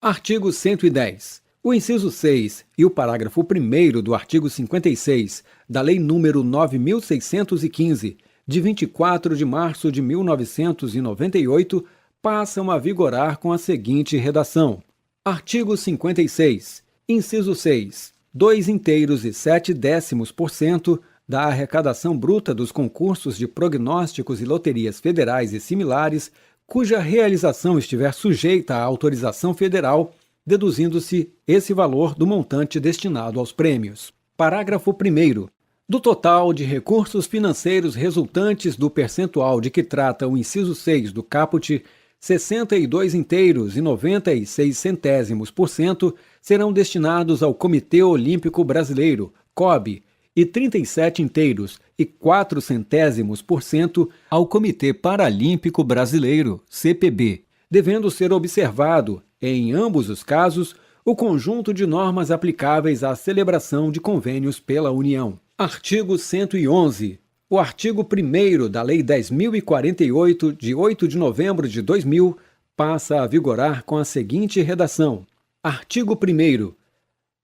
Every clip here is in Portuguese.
Artigo 110. O inciso 6 e o parágrafo 1º do artigo 56 da Lei nº 9.615, de 24 de março de 1998, passam a vigorar com a seguinte redação. Artigo 56. Inciso 6. 2,7% da arrecadação bruta dos concursos de prognósticos e loterias federais e similares, cuja realização estiver sujeita à autorização federal, deduzindo-se esse valor do montante destinado aos prêmios. Parágrafo 1º. Do total de recursos financeiros resultantes do percentual de que trata o inciso 6 do caput, 62,96% serão destinados ao Comitê Olímpico Brasileiro, COB, e 37,04% ao Comitê Paralímpico Brasileiro, CPB, devendo ser observado, em ambos os casos, o conjunto de normas aplicáveis à celebração de convênios pela União. Artigo 111. O artigo 1º da Lei 10.048, de 8 de novembro de 2000, passa a vigorar com a seguinte redação. Artigo 1º.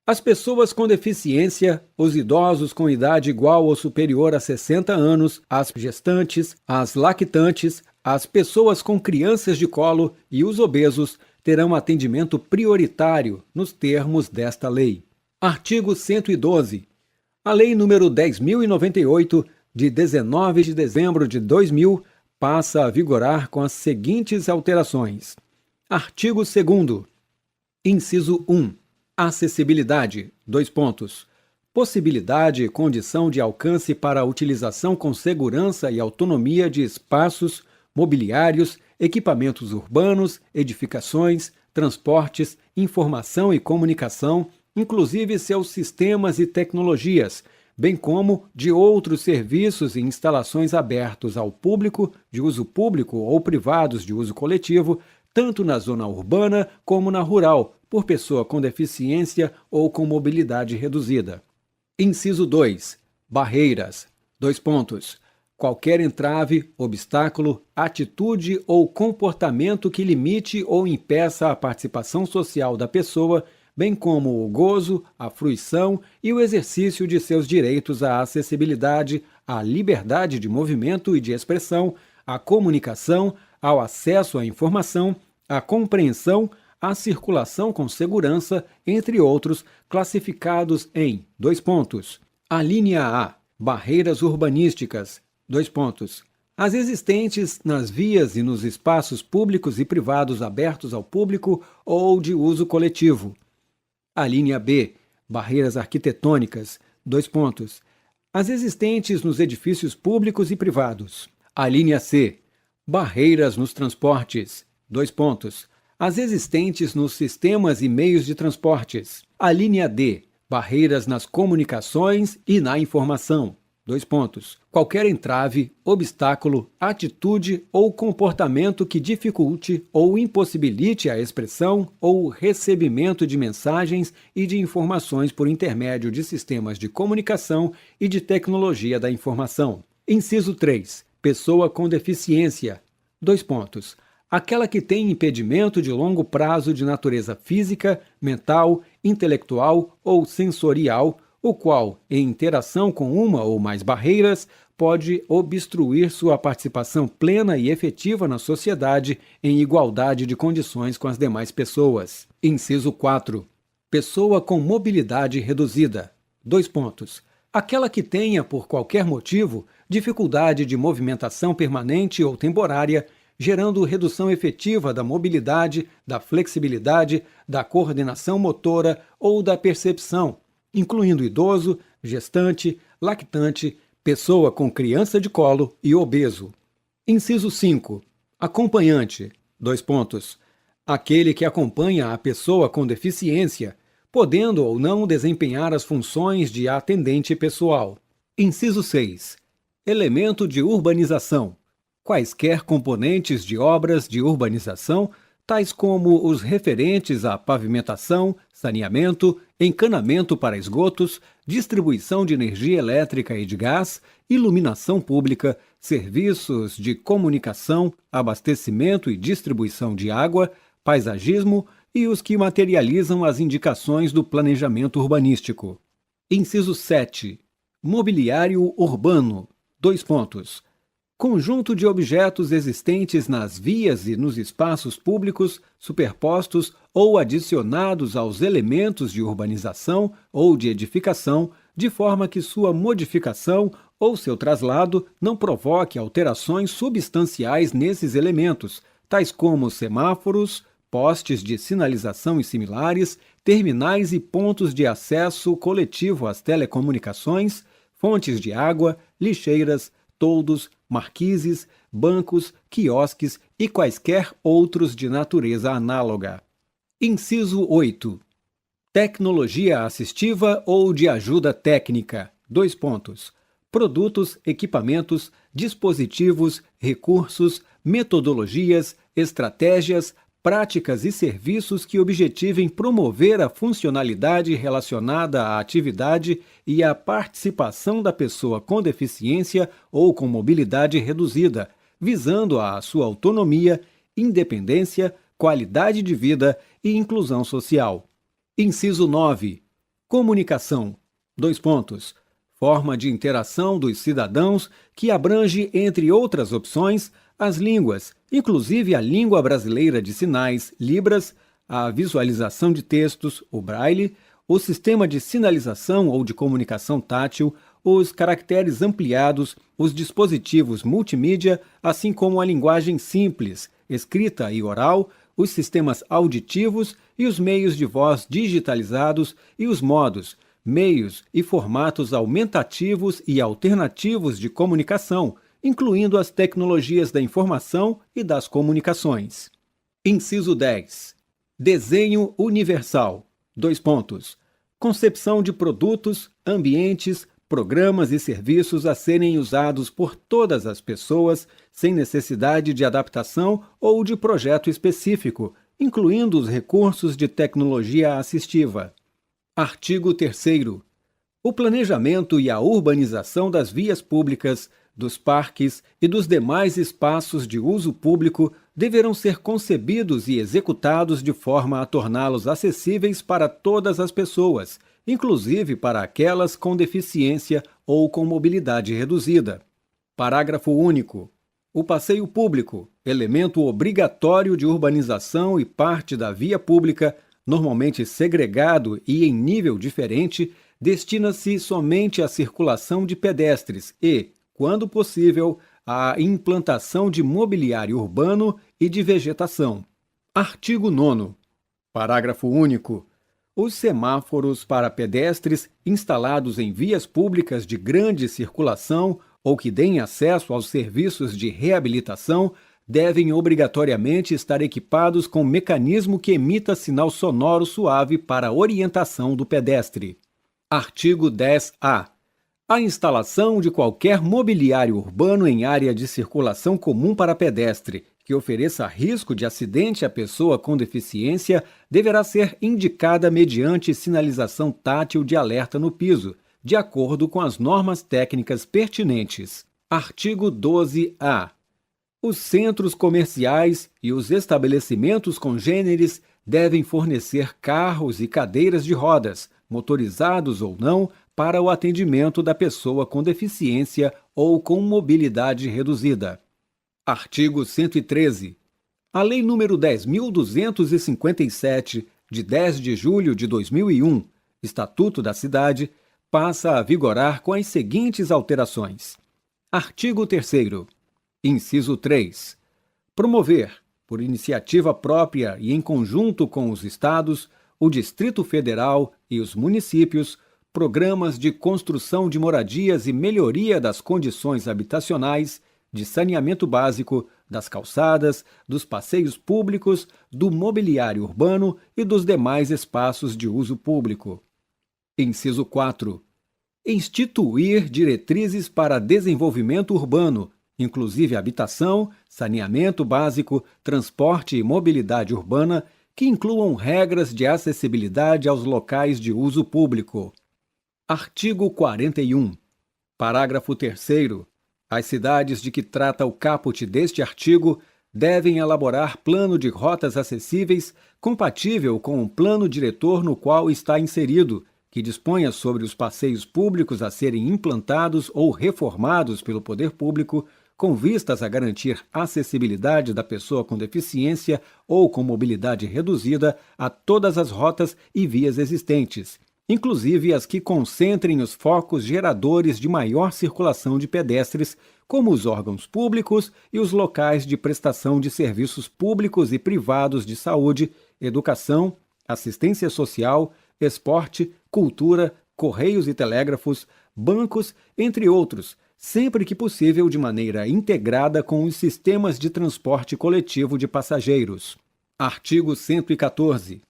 As pessoas com deficiência, os idosos com idade igual ou superior a 60 anos, as gestantes, as lactantes, as pessoas com crianças de colo e os obesos terão atendimento prioritário nos termos desta lei. Artigo 112. A Lei nº 10.098, de 19 de dezembro de 2000, passa a vigorar com as seguintes alterações. Artigo 2º. Inciso 1. Acessibilidade. Possibilidade e condição de alcance para a utilização com segurança e autonomia de espaços, mobiliários, equipamentos urbanos, edificações, transportes, informação e comunicação, inclusive seus sistemas e tecnologias, bem como de outros serviços e instalações abertos ao público, de uso público ou privados de uso coletivo, tanto na zona urbana como na rural, por pessoa com deficiência ou com mobilidade reduzida. Inciso 2. Barreiras. Qualquer entrave, obstáculo, atitude ou comportamento que limite ou impeça a participação social da pessoa, bem como o gozo, a fruição e o exercício de seus direitos à acessibilidade, à liberdade de movimento e de expressão, à comunicação, ao acesso à informação, à compreensão, à circulação com segurança, entre outros, classificados em Alínea A. Barreiras urbanísticas. As existentes nas vias e nos espaços públicos e privados abertos ao público ou de uso coletivo. Alínea B. Barreiras arquitetônicas. As existentes nos edifícios públicos e privados. Alínea C. Barreiras nos transportes. As existentes nos sistemas e meios de transportes. Alínea D. Barreiras nas comunicações e na informação. Qualquer entrave, obstáculo, atitude ou comportamento que dificulte ou impossibilite a expressão ou recebimento de mensagens e de informações por intermédio de sistemas de comunicação e de tecnologia da informação. Inciso 3. Pessoa com deficiência. Aquela que tem impedimento de longo prazo de natureza física, mental, intelectual ou sensorial, o qual, em interação com uma ou mais barreiras, pode obstruir sua participação plena e efetiva na sociedade em igualdade de condições com as demais pessoas. Inciso 4. Pessoa com mobilidade reduzida. Aquela que tenha, por qualquer motivo, dificuldade de movimentação permanente ou temporária, gerando redução efetiva da mobilidade, da flexibilidade, da coordenação motora ou da percepção, incluindo idoso, gestante, lactante, pessoa com criança de colo e obeso. Inciso 5. Acompanhante. Aquele que acompanha a pessoa com deficiência, podendo ou não desempenhar as funções de atendente pessoal. Inciso 6. Elemento de urbanização. Quaisquer componentes de obras de urbanização, tais como os referentes à pavimentação, saneamento, encanamento para esgotos, distribuição de energia elétrica e de gás, iluminação pública, serviços de comunicação, abastecimento e distribuição de água, paisagismo, e os que materializam as indicações do planejamento urbanístico. Inciso 7. Mobiliário urbano. Dois pontos. Conjunto de objetos existentes nas vias e nos espaços públicos, superpostos ou adicionados aos elementos de urbanização ou de edificação, de forma que sua modificação ou seu traslado não provoque alterações substanciais nesses elementos, tais como semáforos, postes de sinalização e similares, terminais e pontos de acesso coletivo às telecomunicações, fontes de água, lixeiras, toldos, marquises, bancos, quiosques e quaisquer outros de natureza análoga. Inciso 8. Tecnologia assistiva ou de ajuda técnica. Dois pontos. Produtos, equipamentos, dispositivos, recursos, metodologias, estratégias, práticas e serviços que objetivem promover a funcionalidade relacionada à atividade e à participação da pessoa com deficiência ou com mobilidade reduzida, visando a sua autonomia, independência, qualidade de vida e inclusão social. Inciso 9. Comunicação. Dois pontos. Forma de interação dos cidadãos que abrange, entre outras opções, as línguas, inclusive a língua brasileira de sinais, Libras, a visualização de textos, o Braille, o sistema de sinalização ou de comunicação tátil, os caracteres ampliados, os dispositivos multimídia, assim como a linguagem simples, escrita e oral, os sistemas auditivos e os meios de voz digitalizados e os modos, meios e formatos aumentativos e alternativos de comunicação, incluindo as tecnologias da informação e das comunicações. Inciso 10. Desenho universal. Dois pontos. Concepção de produtos, ambientes, programas e serviços a serem usados por todas as pessoas, sem necessidade de adaptação ou de projeto específico, incluindo os recursos de tecnologia assistiva. Artigo 3º. O planejamento e a urbanização das vias públicas, dos parques e dos demais espaços de uso público deverão ser concebidos e executados de forma a torná-los acessíveis para todas as pessoas, inclusive para aquelas com deficiência ou com mobilidade reduzida. Parágrafo único. O passeio público, elemento obrigatório de urbanização e parte da via pública, normalmente segregado e em nível diferente, destina-se somente à circulação de pedestres e, quando possível, à implantação de mobiliário urbano e de vegetação. Artigo 9º. Parágrafo único. Os semáforos para pedestres instalados em vias públicas de grande circulação ou que deem acesso aos serviços de reabilitação devem obrigatoriamente estar equipados com mecanismo que emita sinal sonoro suave para orientação do pedestre. Artigo 10-A. A instalação de qualquer mobiliário urbano em área de circulação comum para pedestre que ofereça risco de acidente à pessoa com deficiência deverá ser indicada mediante sinalização tátil de alerta no piso, de acordo com as normas técnicas pertinentes. Artigo 12-A. Os centros comerciais e os estabelecimentos congêneres devem fornecer carros e cadeiras de rodas, motorizados ou não, para o atendimento da pessoa com deficiência ou com mobilidade reduzida. Artigo 113. A Lei nº 10.257, de 10 de julho de 2001, Estatuto da Cidade, passa a vigorar com as seguintes alterações. Artigo 3º. Inciso 3. Promover, por iniciativa própria e em conjunto com os Estados, o Distrito Federal e os municípios, programas de construção de moradias e melhoria das condições habitacionais, de saneamento básico, das calçadas, dos passeios públicos, do mobiliário urbano e dos demais espaços de uso público. Inciso 4. Instituir diretrizes para desenvolvimento urbano, inclusive habitação, saneamento básico, transporte e mobilidade urbana, que incluam regras de acessibilidade aos locais de uso público. Artigo 41. Parágrafo 3º. As cidades de que trata o caput deste artigo devem elaborar plano de rotas acessíveis compatível com o plano diretor no qual está inserido, que disponha sobre os passeios públicos a serem implantados ou reformados pelo poder público, com vistas a garantir acessibilidade da pessoa com deficiência ou com mobilidade reduzida a todas as rotas e vias existentes, inclusive as que concentrem os focos geradores de maior circulação de pedestres, como os órgãos públicos e os locais de prestação de serviços públicos e privados de saúde, educação, assistência social, esporte, cultura, correios e telégrafos, bancos, entre outros, sempre que possível de maneira integrada com os sistemas de transporte coletivo de passageiros. Artigo 114.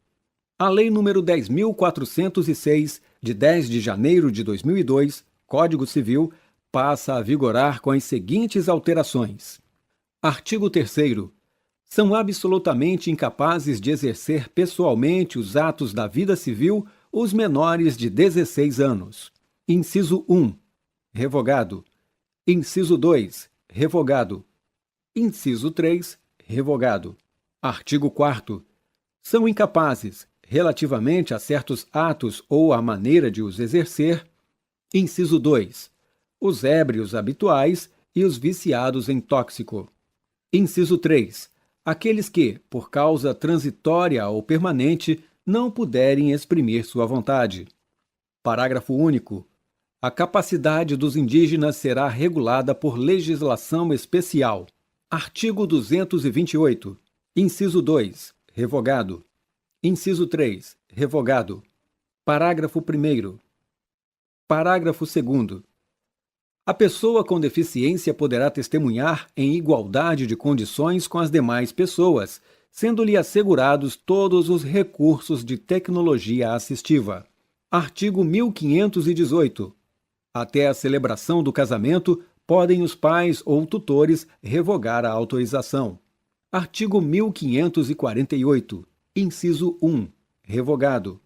A Lei nº 10.406, de 10 de janeiro de 2002, Código Civil, passa a vigorar com as seguintes alterações. Artigo 3º. São absolutamente incapazes de exercer pessoalmente os atos da vida civil os menores de 16 anos. Inciso 1. Revogado. Inciso 2. Revogado. Inciso 3. Revogado. Artigo 4º. São incapazes, relativamente a certos atos ou à maneira de os exercer. Inciso 2. Os ébrios habituais e os viciados em tóxico. Inciso 3. Aqueles que, por causa transitória ou permanente, não puderem exprimir sua vontade. Parágrafo único. A capacidade dos indígenas será regulada por legislação especial. Artigo 228. Inciso 2. Revogado. Inciso 3. Revogado. Parágrafo 1º. Parágrafo 2º. A pessoa com deficiência poderá testemunhar em igualdade de condições com as demais pessoas, sendo-lhe assegurados todos os recursos de tecnologia assistiva. Artigo 1518. Até a celebração do casamento, podem os pais ou tutores revogar a autorização. Artigo 1548. Inciso 1. Revogado.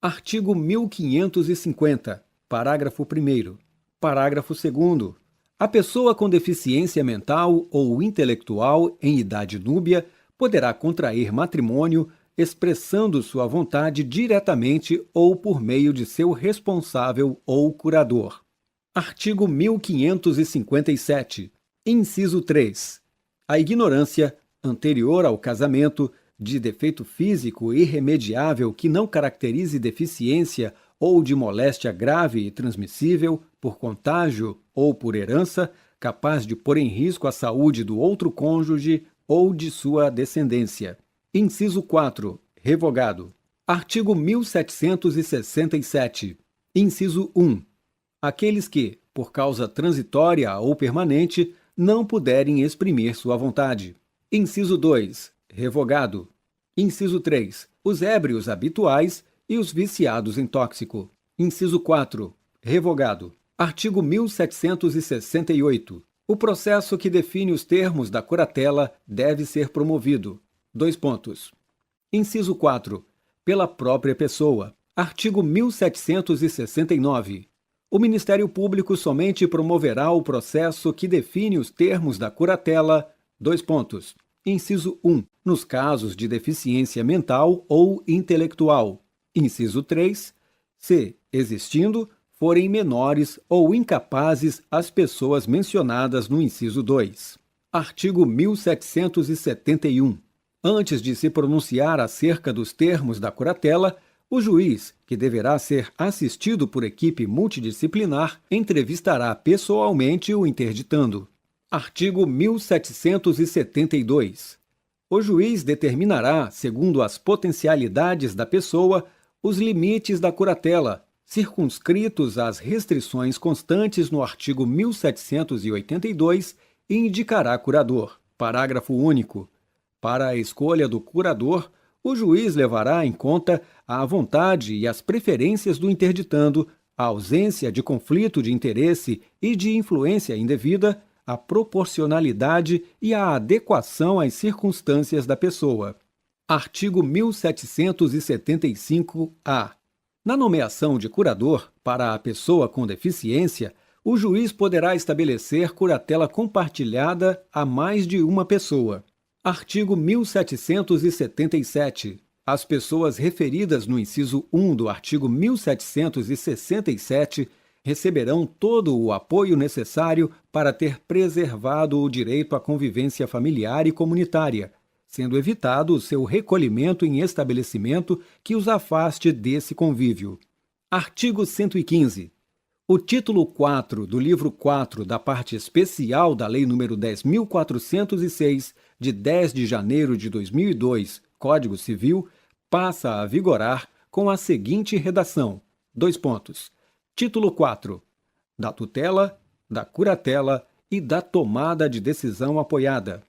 Artigo 1550. Parágrafo 1º. Parágrafo 2º. A pessoa com deficiência mental ou intelectual em idade núbia poderá contrair matrimônio expressando sua vontade diretamente ou por meio de seu responsável ou curador. Artigo 1557. Inciso 3. A ignorância, anterior ao casamento, de defeito físico irremediável que não caracterize deficiência ou de moléstia grave e transmissível, por contágio ou por herança, capaz de pôr em risco a saúde do outro cônjuge ou de sua descendência. Inciso 4. Revogado. Artigo 1767. Inciso 1. Aqueles que, por causa transitória ou permanente, não puderem exprimir sua vontade. Inciso 2. Revogado. Inciso 3. Os ébrios habituais e os viciados em tóxico. Inciso 4. Revogado. Artigo 1768. O processo que define os termos da curatela deve ser promovido. Inciso 4. Pela própria pessoa. Artigo 1769. O Ministério Público somente promoverá o processo que define os termos da curatela. Inciso 1. Nos casos de deficiência mental ou intelectual. Inciso 3. Se, existindo, forem menores ou incapazes as pessoas mencionadas no inciso 2. Artigo 1771. Antes de se pronunciar acerca dos termos da curatela, o juiz, que deverá ser assistido por equipe multidisciplinar, entrevistará pessoalmente o interditando. Artigo 1772. O juiz determinará, segundo as potencialidades da pessoa, os limites da curatela, circunscritos às restrições constantes no artigo 1782, e indicará curador. Parágrafo único. Para a escolha do curador, o juiz levará em conta a vontade e as preferências do interditando, a ausência de conflito de interesse e de influência indevida, a proporcionalidade e a adequação às circunstâncias da pessoa. Artigo 1775-A. Na nomeação de curador para a pessoa com deficiência, o juiz poderá estabelecer curatela compartilhada a mais de uma pessoa. Artigo 1777. As pessoas referidas no inciso 1 do artigo 1767 receberão todo o apoio necessário para ter preservado o direito à convivência familiar e comunitária, sendo evitado o seu recolhimento em estabelecimento que os afaste desse convívio. Artigo 115. O título 4 do livro 4 da parte especial da Lei nº 10.406, de 10 de janeiro de 2002, Código Civil, passa a vigorar com a seguinte redação: Título 4. Da tutela, da curatela e da tomada de decisão apoiada.